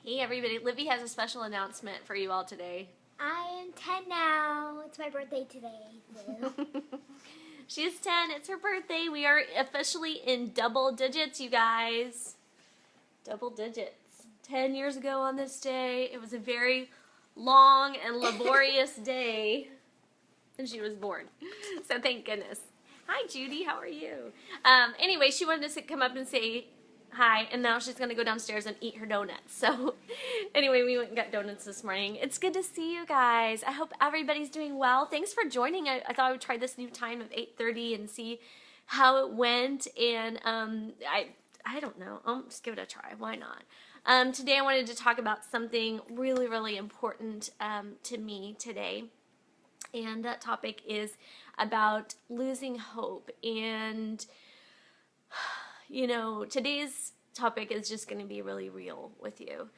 Hey everybody, Livy has a special announcement for you all today. I am 10 now. It's my birthday today. She's 10, it's her birthday. We are officially in double digits, you guys. Double digits. 10 years ago on this day, it was a very long and laborious day, and she was born. So thank goodness. Hi Judy, how are you? Anyway, she wanted to come up and say hi, and now she's going to go downstairs and eat her donuts. So anyway, we went and got donuts this morning. It's good to see you guys. I hope everybody's doing well. Thanks for joining. I thought I would try this new time of 8:30 and see how it went, and I don't know. I'll just give it a try. Why not? Today I wanted to talk about something really, really important to me today, and that topic is about losing hope. And you know, today's topic is just going to be really real with you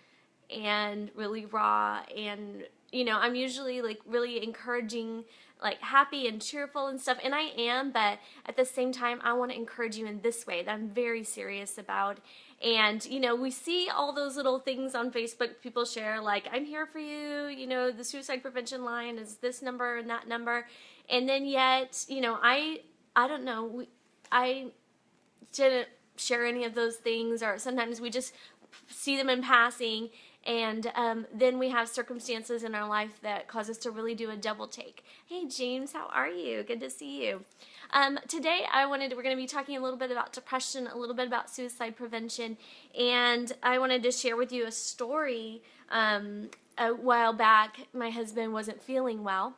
and really raw. And, you know, I'm usually like really encouraging, like happy and cheerful and stuff. And I am, but at the same time, I want to encourage you in this way that I'm very serious about. And, you know, we see all those little things on Facebook people share, like, I'm here for you, you know, the suicide prevention line is this number and that number. And then yet, you know, I don't know, I didn't share any of those things, or sometimes we just see them in passing, and then we have circumstances in our life that cause us to really do a double take. Hey James, how are you? Good to see you. Today we're going to be talking a little bit about depression, a little bit about suicide prevention, and I wanted to share with you a story. A while back, my husband wasn't feeling well,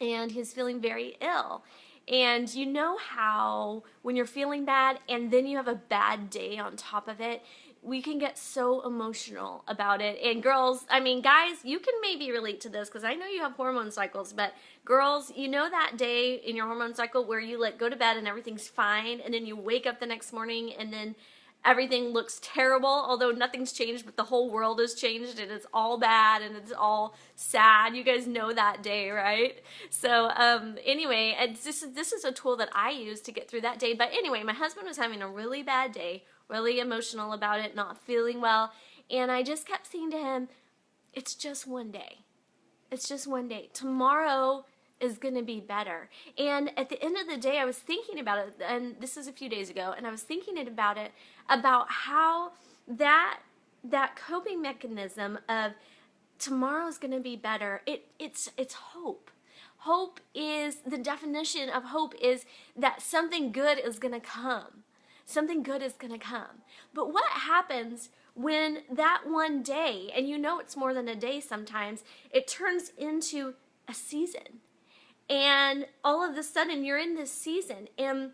and he's feeling very ill. And you know how when you're feeling bad and then you have a bad day on top of it, we can get so emotional about it. And girls, I mean, guys, you can maybe relate to this because I know you have hormone cycles, but girls, you know that day in your hormone cycle where you like go to bed and everything's fine, and then you wake up the next morning and then everything looks terrible, although nothing's changed, but the whole world has changed and it's all bad and it's all sad. You guys know that day, right? So anyway, this is a tool that I use to get through that day. But anyway, my husband was having a really bad day, really emotional about it, not feeling well, and I just kept saying to him, it's just one day. It's just one day. Tomorrow is going to be better. And at the end of the day, I was thinking about it, and this is a few days ago, and I was thinking about it, about how that coping mechanism of tomorrow's going to be better, it's hope. Hope is, the definition of hope is that something good is going to come. Something good is going to come. But what happens when that one day, and you know it's more than a day sometimes, it turns into a season? And all of a sudden you're in this season and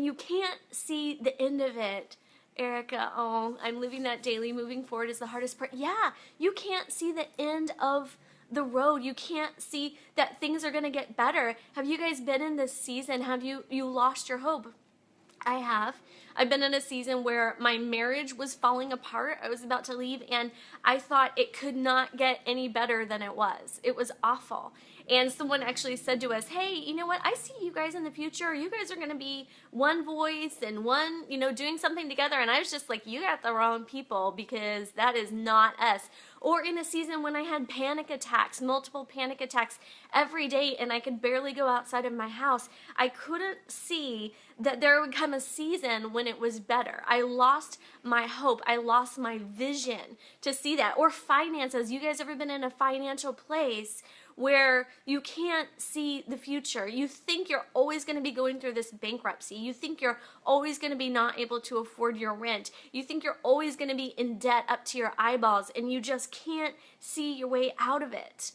you can't see the end of it. Erica, oh, I'm living that daily. Moving forward is the hardest part. Yeah, you can't see the end of the road. You can't see that things are going to get better. Have you guys been in this season? Have you lost your hope? I have. I've been in a season where my marriage was falling apart. I was about to leave, and I thought it could not get any better than it was. It was awful. And someone actually said to us, hey, you know what? I see you guys in the future. You guys are going to be one voice and one, you know, doing something together. And I was just like, you got the wrong people, because that is not us. Or in a season when I had panic attacks, multiple panic attacks every day, and I could barely go outside of my house. I couldn't see that there would come a season when it was better. I lost my hope. I lost my vision to see that. Or finances. You guys ever been in a financial place where you can't see the future? You think you're always going to be going through this bankruptcy. You think you're always going to be not able to afford your rent. You think you're always going to be in debt up to your eyeballs, and you just can't see your way out of it.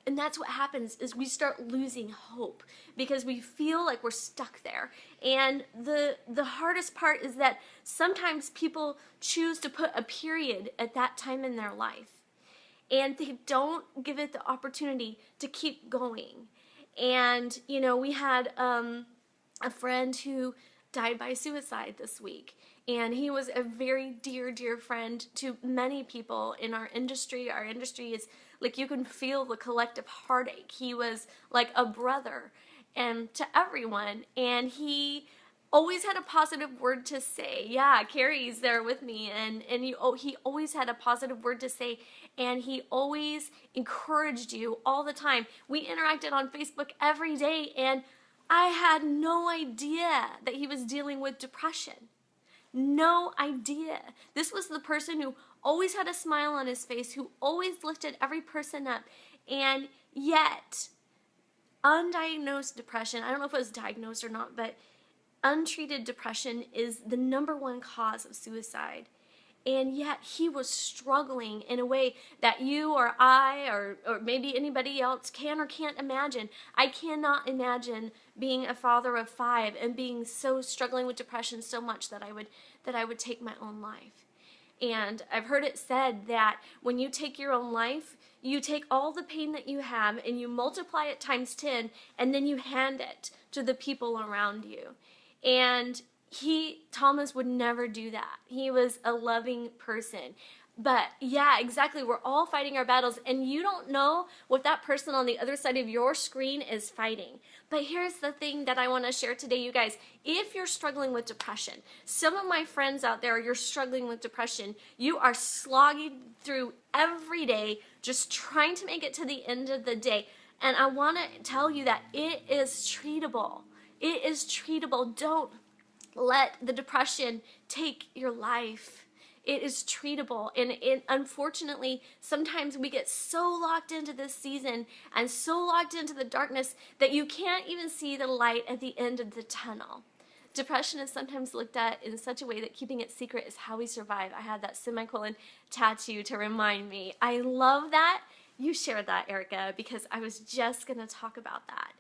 And that's what happens, is we start losing hope because we feel like we're stuck there. And the hardest part is that sometimes people choose to put a period at that time in their life, and they don't give it the opportunity to keep going. And, you know, we had a friend who died by suicide this week. And he was a very dear, dear friend to many people in our industry. Our industry is like, you can feel the collective heartache. He was like a brother and to everyone. And he always had a positive word to say. Yeah, Carrie's there with me, and he always had a positive word to say, and he always encouraged you all the time. We interacted on Facebook every day, and I had no idea that he was dealing with depression. No idea. This was the person who always had a smile on his face, who always lifted every person up, and yet undiagnosed depression, I don't know if it was diagnosed or not, but untreated depression is the #1 cause of suicide. And yet he was struggling in a way that you or I or maybe anybody else can or can't imagine. I cannot imagine being a father of 5 and being so struggling with depression so much that I would take my own life. And I've heard it said that when you take your own life, you take all the pain that you have and you multiply it times 10, and then you hand it to the people around you. And Thomas would never do that. He was a loving person. But yeah, exactly. We're all fighting our battles, and you don't know what that person on the other side of your screen is fighting. But here's the thing that I want to share today, you guys. If you're struggling with depression, some of my friends out there, you're struggling with depression, you are slogging through every day, just trying to make it to the end of the day. And I want to tell you that it is treatable. It is treatable. Don't let the depression take your life. It is treatable. And unfortunately, sometimes we get so locked into this season and so locked into the darkness that you can't even see the light at the end of the tunnel. Depression is sometimes looked at in such a way that keeping it secret is how we survive. I had that semicolon tattoo to remind me. I love that. You shared that, Erica, because I was just going to talk about that.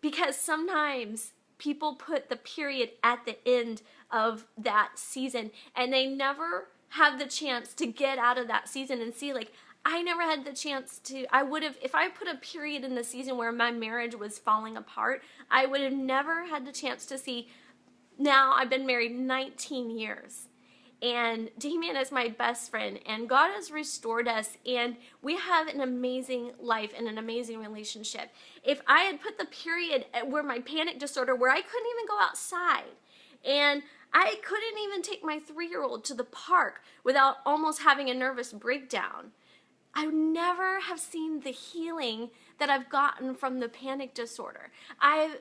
Because sometimes people put the period at the end of that season, and they never have the chance to get out of that season and see, like, I never had the chance to, I would have, if I put a period in the season where my marriage was falling apart, I would have never had the chance to see, now I've been married 19 years. And Damien is my best friend, and God has restored us, and we have an amazing life and an amazing relationship. If I had put the period where my panic disorder, where I couldn't even go outside, and I couldn't even take my 3-year-old to the park without almost having a nervous breakdown, I would never have seen the healing that I've gotten from the panic disorder. I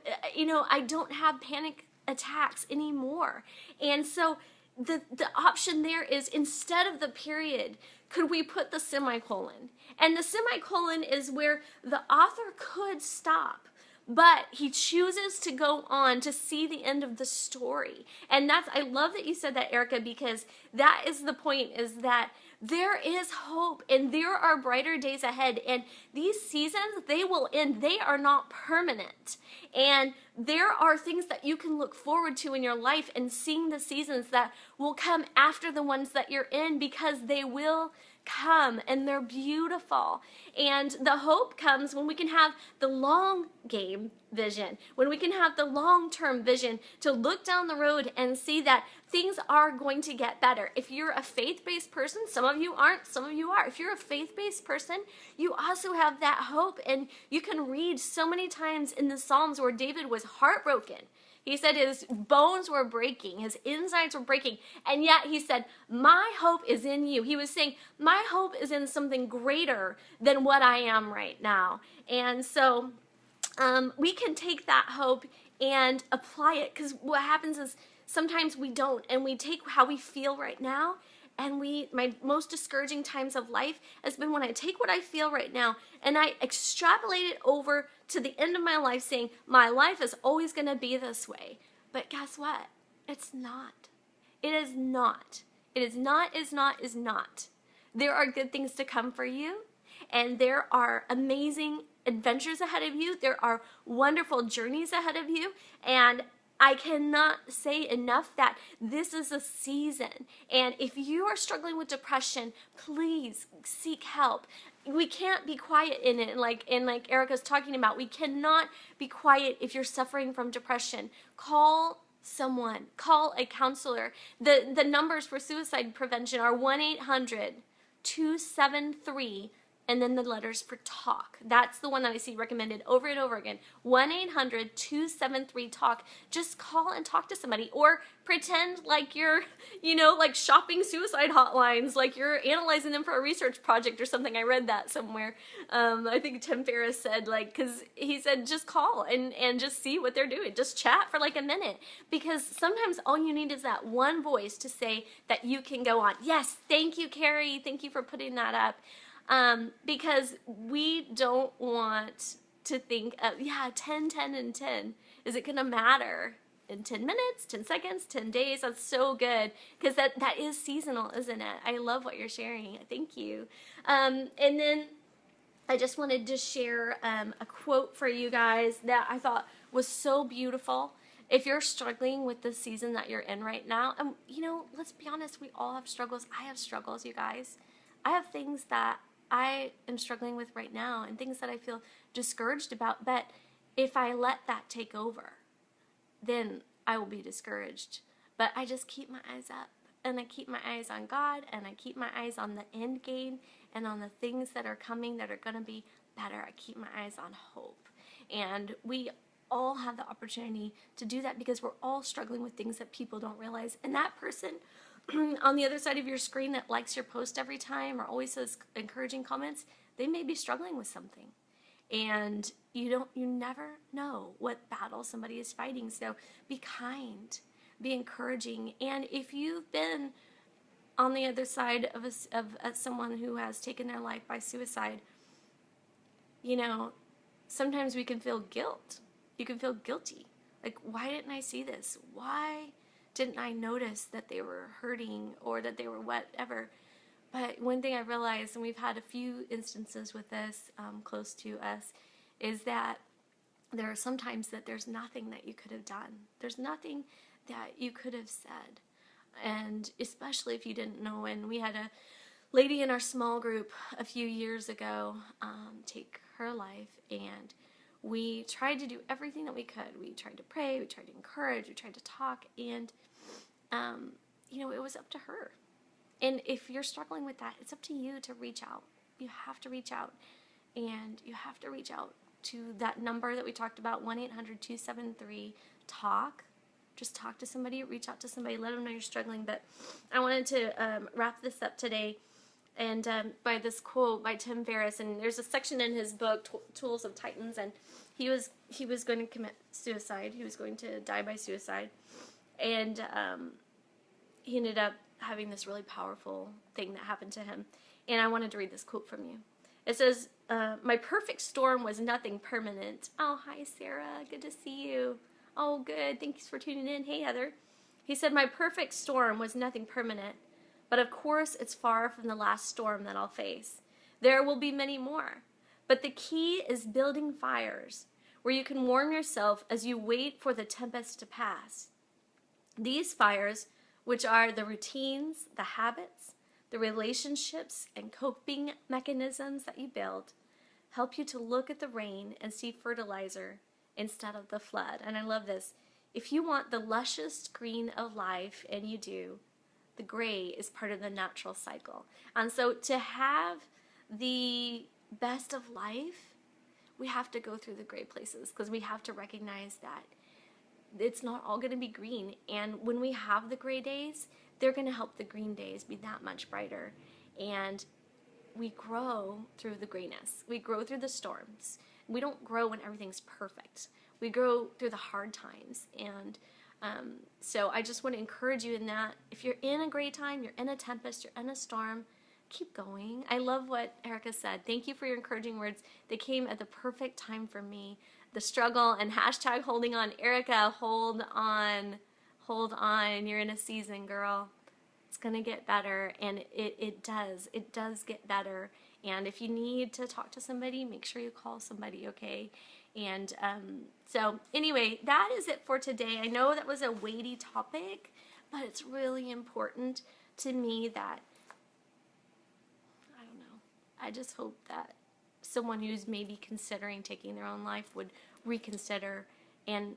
don't have panic attacks anymore. And so the option there is, instead of the period, could we put the semicolon? And the semicolon is where the author could stop, but he chooses to go on to see the end of the story. And I love that you said that, Erica, because that is the point, is that there is hope and there are brighter days ahead. And these seasons, they will end. They are not permanent. And there are things that you can look forward to in your life, and seeing the seasons that will come after the ones that you're in, because they will come and they're beautiful. And the hope comes when we can have the long game vision, when we can have the long-term vision to look down the road and see that things are going to get better. If you're a faith-based person, some of you aren't, some of you are. If you're a faith-based person, you also have that hope, and you can read so many times in the Psalms where David was heartbroken. He said his bones were breaking, his insides were breaking, and yet he said, my hope is in you. He was saying, my hope is in something greater than what I am right now. And so we can take that hope and apply it, because what happens is sometimes we don't, and we take how we feel right now, and my most discouraging times of life has been when I take what I feel right now and I extrapolate it over to the end of my life, saying my life is always going to be this way. But guess what? It's not. It is not. It is not, is not, is not. There are good things to come for you, and there are amazing adventures ahead of you. There are wonderful journeys ahead of you, and I cannot say enough that this is a season. And if you are struggling with depression, please seek help. We can't be quiet in it. Like Erica's talking about, we cannot be quiet if you're suffering from depression. Call someone. Call a counselor. The numbers for suicide prevention are 1-800-273 and then the letters for talk. That's the one that I see recommended over and over again. 1-800-273-TALK. Just call and talk to somebody, or pretend like you're, like shopping suicide hotlines, like you're analyzing them for a research project or something. I read that somewhere. I think Tim Ferriss said, because he said just call and just see what they're doing. Just chat for like a minute, because sometimes all you need is that one voice to say that you can go on. Yes, thank you, Carrie. Thank you for putting that up. Because we don't want to think of, 10, 10, and 10. Is it going to matter in 10 minutes, 10 seconds, 10 days? That's so good, because that is seasonal, isn't it? I love what you're sharing. Thank you. And then I just wanted to share a quote for you guys that I thought was so beautiful. If you're struggling with the season that you're in right now, and let's be honest, we all have struggles. I have struggles, you guys. I have things that I am struggling with right now and things that I feel discouraged about. But if I let that take over, then I will be discouraged. But I just keep my eyes up, and I keep my eyes on God, and I keep my eyes on the end game and on the things that are coming that are going to be better. I keep my eyes on hope. And we all have the opportunity to do that, because we're all struggling with things that people don't realize. And that person on the other side of your screen that likes your post every time or always says encouraging comments, they may be struggling with something. And you never know what battle somebody is fighting. So be kind, be encouraging. And if you've been on the other side of someone who has taken their life by suicide, sometimes we can feel guilt. You can feel guilty. Like, why didn't I see this? Why didn't I notice that they were hurting or that they were whatever? But one thing I realized, and we've had a few instances with this close to us, is that there are sometimes that there's nothing that you could have done. There's nothing that you could have said. And especially if you didn't know. And we had a lady in our small group a few years ago take her life, and we tried to do everything that we could. We tried to pray, we tried to encourage, we tried to talk, and it was up to her. And if you're struggling with that, it's up to you to reach out. You have to reach out, and you have to reach out to that number that we talked about, 1-800-273-TALK. Just talk to somebody, reach out to somebody, let them know you're struggling. But I wanted to wrap this up today, and by this quote by Tim Ferriss. And there's a section in his book, Tools of Titans, and he was going to commit suicide. He was going to die by suicide, and he ended up having this really powerful thing that happened to him. And I wanted to read this quote from you. It says, "My perfect storm was nothing permanent." Oh, hi, Sarah. Good to see you. Oh, good. Thanks for tuning in. Hey, Heather. He said, "My perfect storm was nothing permanent, but of course it's far from the last storm that I'll face. There will be many more. But the key is building fires where you can warm yourself as you wait for the tempest to pass. These fires, which are the routines, the habits, the relationships, and coping mechanisms that you build, help you to look at the rain and see fertilizer instead of the flood." And I love this. If you want the luscious green of life, and you do, the gray is part of the natural cycle. And so to have the best of life, we have to go through the gray places, because we have to recognize that it's not all going to be green. And when we have the gray days, they're going to help the green days be that much brighter. And we grow through the grayness. We grow through the storms. We don't grow when everything's perfect. We grow through the hard times. And so I just want to encourage you in that. If you're in a great time, you're in a tempest, you're in a storm, keep going. I love what Erica said. Thank you for your encouraging words. They came at the perfect time for me. The struggle and hashtag holding on. Erica, hold on. Hold on. You're in a season, girl. It's going to get better, and it does. It does get better. And if you need to talk to somebody, make sure you call somebody, okay? And so anyway, that is it for today. I know that was a weighty topic, but it's really important to me that, I don't know, I just hope that someone who's maybe considering taking their own life would reconsider and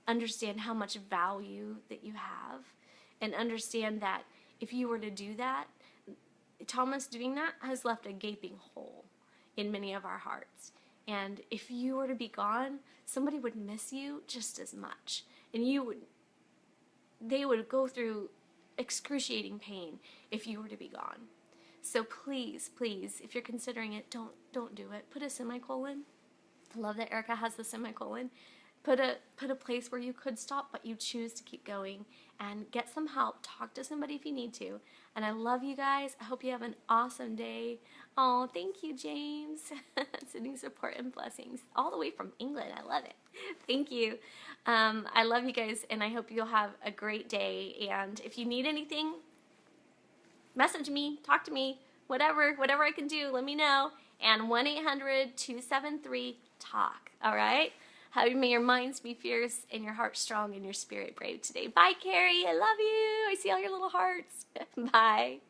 understand how much value that you have, and understand that if you were to do that, Thomas doing that has left a gaping hole. in many of our hearts. And if you were to be gone, somebody would miss you just as much. And they would go through excruciating pain if you were to be gone. So please, please, if you're considering it, don't do it. Put a semicolon. I love that Erica has the semicolon. Put a place where you could stop, but you choose to keep going, and get some help. Talk to somebody if you need to. And I love you guys. I hope you have an awesome day. Oh, thank you, James. Sending support and blessings all the way from England. I love it. Thank you. I love you guys, and I hope you'll have a great day. And if you need anything, message me, talk to me, whatever I can do, let me know. And 1-800-273-TALK. All right? May your minds be fierce and your heart strong and your spirit brave today. Bye, Carrie. I love you. I see all your little hearts. Bye.